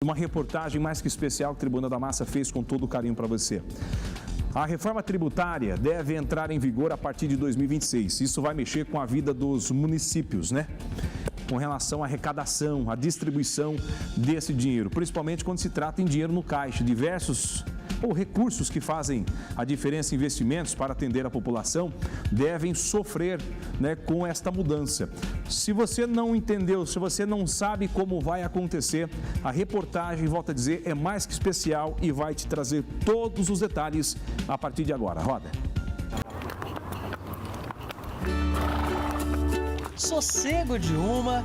Uma reportagem mais que especial que o Tribuna da Massa fez com todo carinho para você. A reforma tributária deve entrar em vigor a partir de 2026. Isso vai mexer com a vida dos municípios, né? Com relação à arrecadação, à distribuição desse dinheiro, principalmente quando se trata em dinheiro no caixa. Diversos recursos que fazem a diferença em investimentos para atender a população devem sofrer, né, com esta mudança. Se você não entendeu, se você não sabe como vai acontecer, a reportagem, volto a dizer, é mais que especial e vai te trazer todos os detalhes a partir de agora. Roda! Sossego de uma,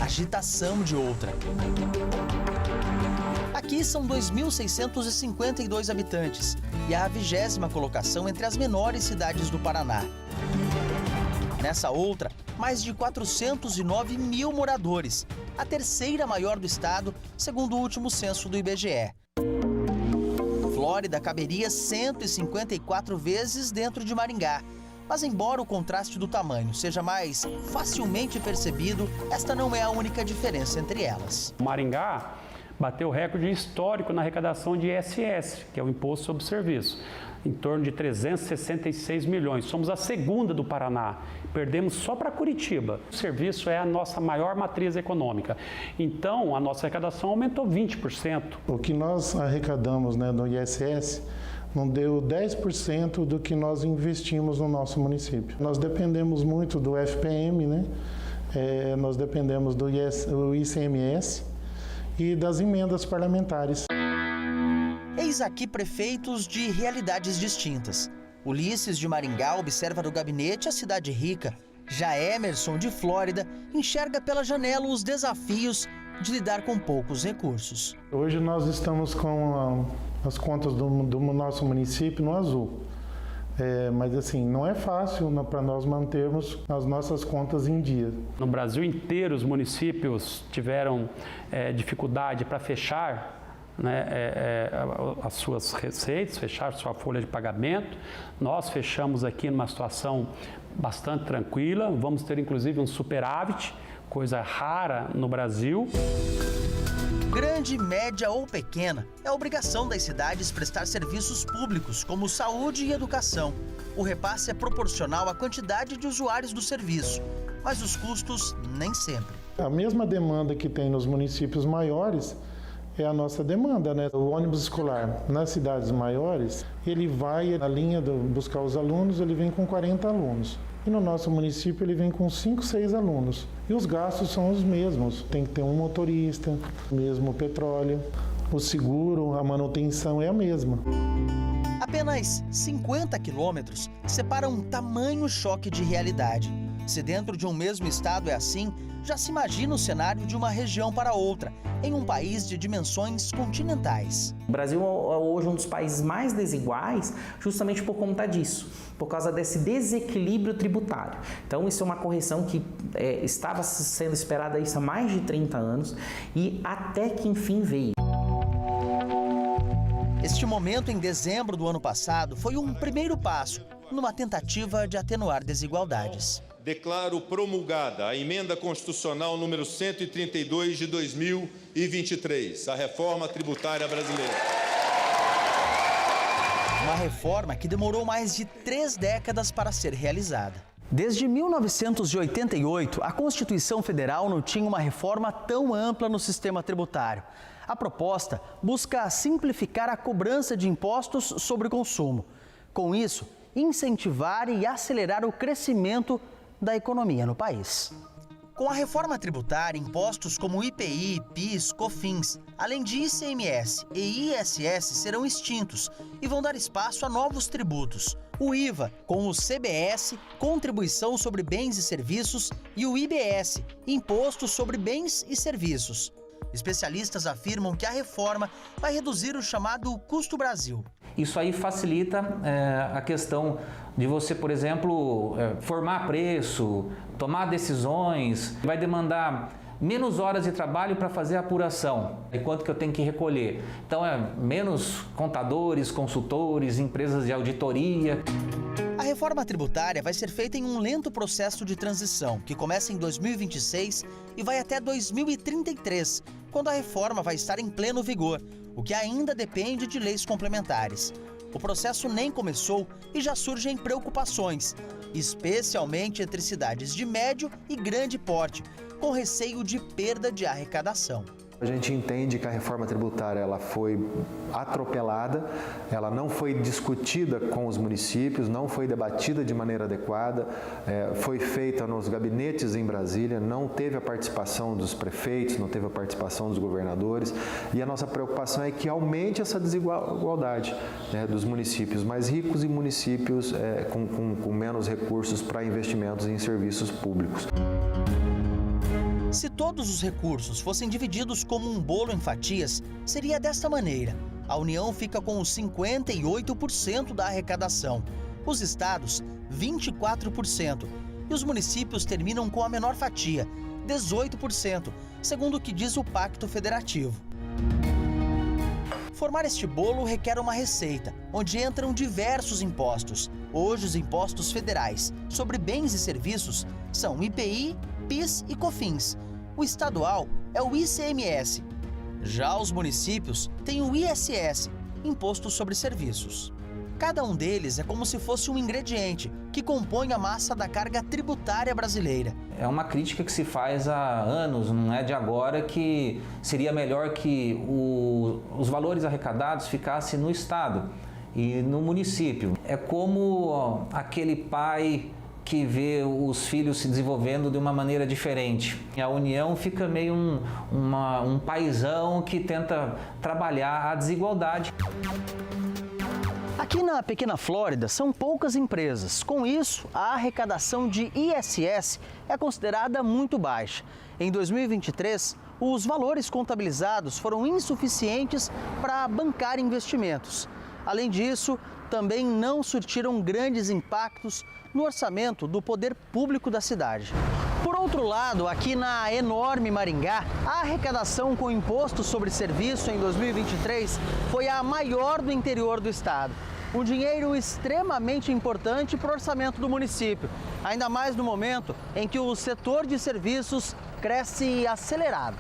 agitação de outra. Aqui são 2.652 habitantes e a 20ª colocação entre as menores cidades do Paraná. Nessa outra, mais de 409 mil moradores, a terceira maior do estado, segundo o último censo do IBGE. Flórida caberia 154 vezes dentro de Maringá. Mas embora o contraste do tamanho seja mais facilmente percebido, esta não é a única diferença entre elas. Maringá bateu recorde histórico na arrecadação de ISS, que é o Imposto sobre Serviço, em torno de 366 milhões. Somos a segunda do Paraná, perdemos só para Curitiba. O serviço é a nossa maior matriz econômica, então a nossa arrecadação aumentou 20%. O que nós arrecadamos, né, no ISS não deu 10% do que nós investimos no nosso município. Nós dependemos muito do FPM, né? Nós dependemos do ICMS e das emendas parlamentares. Eis aqui prefeitos de realidades distintas. Ulisses de Maringá observa do gabinete a cidade rica. Já Emerson de Flórida enxerga pela janela os desafios de lidar com poucos recursos. Hoje nós estamos com as contas do nosso município no azul. Mas assim, não é fácil para nós mantermos as nossas contas em dia. No Brasil inteiro, os municípios tiveram dificuldade para fechar, né, as suas receitas, fechar sua folha de pagamento. Nós fechamos aqui numa situação bastante tranquila, vamos ter inclusive um superávit, coisa rara no Brasil. Grande, média ou pequena, é obrigação das cidades prestar serviços públicos como saúde e educação. O repasse é proporcional à quantidade de usuários do serviço, mas os custos nem sempre. A mesma demanda que tem nos municípios maiores é a nossa demanda, né? O ônibus escolar nas cidades maiores, ele vai na linha de buscar os alunos, ele vem com 40 alunos. E no nosso município ele vem com 5, 6 alunos. E os gastos são os mesmos. Tem que ter um motorista, mesmo o petróleo, o seguro, a manutenção é a mesma. Apenas 50 quilômetros separam um tamanho choque de realidade. Se dentro de um mesmo estado é assim, já se imagina o cenário de uma região para outra, em um país de dimensões continentais. O Brasil é hoje um dos países mais desiguais justamente por conta disso, por causa desse desequilíbrio tributário. Então isso é uma correção que estava sendo esperada há mais de 30 anos e até que enfim veio. Este momento, em dezembro do ano passado, foi um primeiro passo numa tentativa de atenuar desigualdades. Declaro promulgada a Emenda Constitucional número 132 de 2023, a reforma tributária brasileira. Uma reforma que demorou mais de 3 décadas para ser realizada. Desde 1988, a Constituição Federal não tinha uma reforma tão ampla no sistema tributário. A proposta busca simplificar a cobrança de impostos sobre o consumo. Com isso, incentivar e acelerar o crescimento da economia no país. Com a reforma tributária, impostos como IPI, PIS, COFINS, além de ICMS e ISS serão extintos e vão dar espaço a novos tributos. O IVA, com o CBS, Contribuição sobre Bens e Serviços, e o IBS, Imposto sobre Bens e Serviços. Especialistas afirmam que a reforma vai reduzir o chamado Custo Brasil. Isso aí facilita a questão de você, por exemplo, formar preço, tomar decisões, vai demandar menos horas de trabalho para fazer a apuração, e quanto que eu tenho que recolher. Então menos contadores, consultores, empresas de auditoria. A reforma tributária vai ser feita em um lento processo de transição, que começa em 2026 e vai até 2033, quando a reforma vai estar em pleno vigor, o que ainda depende de leis complementares. O processo nem começou e já surgem preocupações, especialmente entre cidades de médio e grande porte, com receio de perda de arrecadação. A gente entende que a reforma tributária ela foi atropelada, ela não foi discutida com os municípios, não foi debatida de maneira adequada, foi feita nos gabinetes em Brasília, não teve a participação dos prefeitos, não teve a participação dos governadores, e a nossa preocupação é que aumente essa desigualdade, né, dos municípios mais ricos e municípios com menos recursos para investimentos em serviços públicos. Se todos os recursos fossem divididos como um bolo em fatias, seria desta maneira. A União fica com os 58% da arrecadação, os estados, 24%, e os municípios terminam com a menor fatia, 18%, segundo o que diz o Pacto Federativo. Formar este bolo requer uma receita, onde entram diversos impostos. Hoje, os impostos federais sobre bens e serviços são IPI, PIS e COFINS. O estadual é o ICMS. Já os municípios têm o ISS, Imposto sobre Serviços. Cada um deles é como se fosse um ingrediente que compõe a massa da carga tributária brasileira. É uma crítica que se faz há anos, não é de agora, que seria melhor que os valores arrecadados ficassem no estado e no município. É como aquele pai que vê os filhos se desenvolvendo de uma maneira diferente. A União fica meio um paizão que tenta trabalhar a desigualdade. Aqui na pequena Flórida são poucas empresas. Com isso, a arrecadação de ISS é considerada muito baixa. Em 2023, os valores contabilizados foram insuficientes para bancar investimentos. Além disso, também não surtiram grandes impactos no orçamento do poder público da cidade. Por outro lado, aqui na enorme Maringá, a arrecadação com imposto sobre serviço em 2023 foi a maior do interior do estado. Um dinheiro extremamente importante para o orçamento do município, ainda mais no momento em que o setor de serviços cresce acelerado.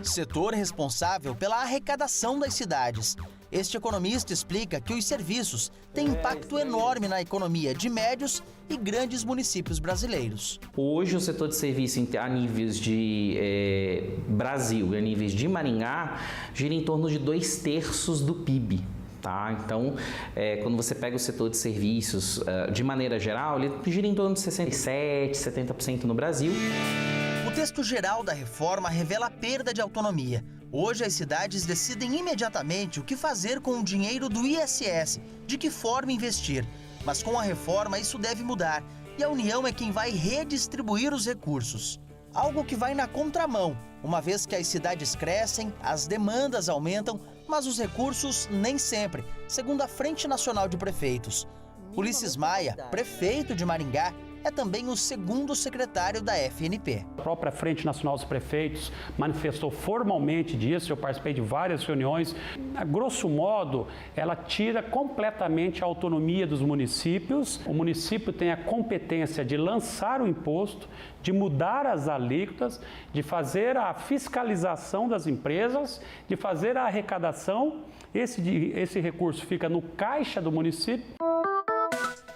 Setor responsável pela arrecadação das cidades. Este economista explica que os serviços têm impacto enorme na economia de médios e grandes municípios brasileiros. Hoje, o setor de serviço a níveis de Brasil e a níveis de Maringá gira em torno de 2/3 do PIB. Tá? Então, quando você pega o setor de serviços de maneira geral, ele gira em torno de 67%, 70% no Brasil. O texto geral da reforma revela a perda de autonomia. Hoje, as cidades decidem imediatamente o que fazer com o dinheiro do ISS, de que forma investir. Mas com a reforma, isso deve mudar e a União é quem vai redistribuir os recursos. Algo que vai na contramão, uma vez que as cidades crescem, as demandas aumentam, mas os recursos nem sempre, segundo a Frente Nacional de Prefeitos. Ulisses Maia, prefeito de Maringá, é também o segundo secretário da FNP. A própria Frente Nacional dos Prefeitos manifestou formalmente disso, eu participei de várias reuniões. A grosso modo, ela tira completamente a autonomia dos municípios. O município tem a competência de lançar o imposto, de mudar as alíquotas, de fazer a fiscalização das empresas, de fazer a arrecadação. Esse recurso fica no caixa do município.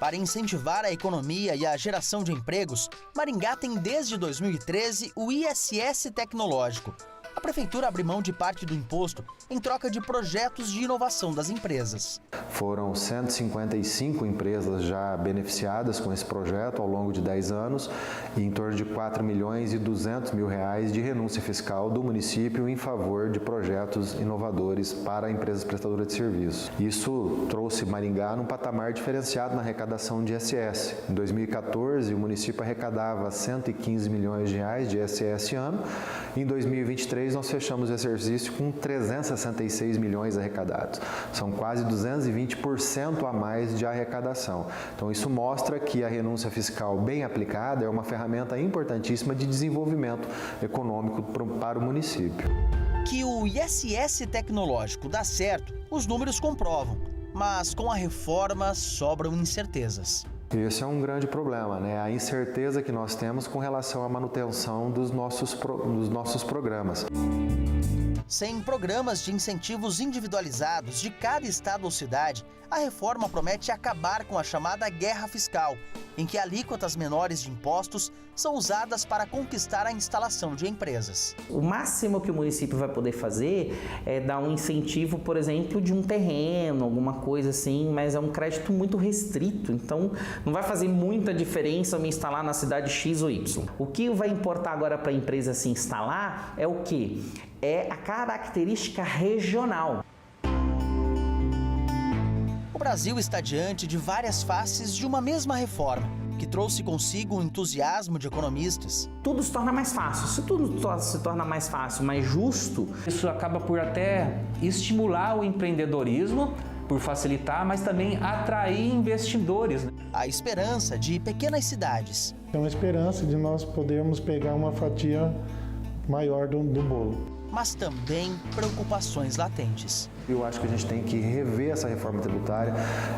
Para incentivar a economia e a geração de empregos, Maringá tem desde 2013 o ISS Tecnológico. A prefeitura abre mão de parte do imposto em troca de projetos de inovação das empresas. Foram 155 empresas já beneficiadas com esse projeto ao longo de 10 anos e em torno de 4 milhões e 200 mil reais de renúncia fiscal do município em favor de projetos inovadores para empresas prestadoras de serviços. Isso trouxe Maringá num patamar diferenciado na arrecadação de ISS. Em 2014, o município arrecadava 115 milhões de reais de ISS ano. Em 2023, nós fechamos o exercício com 366 milhões arrecadados. São quase 220% a mais de arrecadação. Então, isso mostra que a renúncia fiscal bem aplicada é uma ferramenta importantíssima de desenvolvimento econômico para o município. Que o ISS tecnológico dá certo, os números comprovam. Mas com a reforma sobram incertezas. Esse é um grande problema, né? A incerteza que nós temos com relação à manutenção dos nossos programas. Sem programas de incentivos individualizados de cada estado ou cidade, a reforma promete acabar com a chamada guerra fiscal, em que alíquotas menores de impostos são usadas para conquistar a instalação de empresas. O máximo que o município vai poder fazer é dar um incentivo, por exemplo, de um terreno, alguma coisa assim, mas é um crédito muito restrito, então não vai fazer muita diferença eu me instalar na cidade X ou Y. O que vai importar agora para a empresa se instalar é o quê? É a característica regional. O Brasil está diante de várias faces de uma mesma reforma, que trouxe consigo o entusiasmo de economistas. Tudo se torna mais fácil. Se tudo se torna mais fácil, mais justo, Isso acaba por até estimular o empreendedorismo, por facilitar, mas também atrair investidores, né? A esperança de pequenas cidades. É uma esperança de nós podermos pegar uma fatia maior do bolo. Mas também preocupações latentes. Eu acho que a gente tem que rever essa reforma tributária,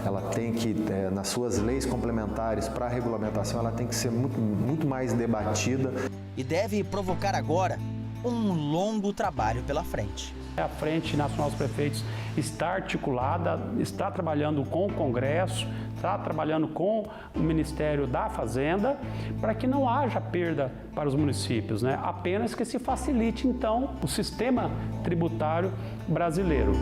ela tem que, nas suas leis complementares para a regulamentação, ela tem que ser muito mais debatida. E deve provocar agora um longo trabalho pela frente. A Frente Nacional dos Prefeitos está articulada, está trabalhando com o Congresso, está trabalhando com o Ministério da Fazenda, para que não haja perda para os municípios, né? Apenas que se facilite, então, o sistema tributário brasileiro.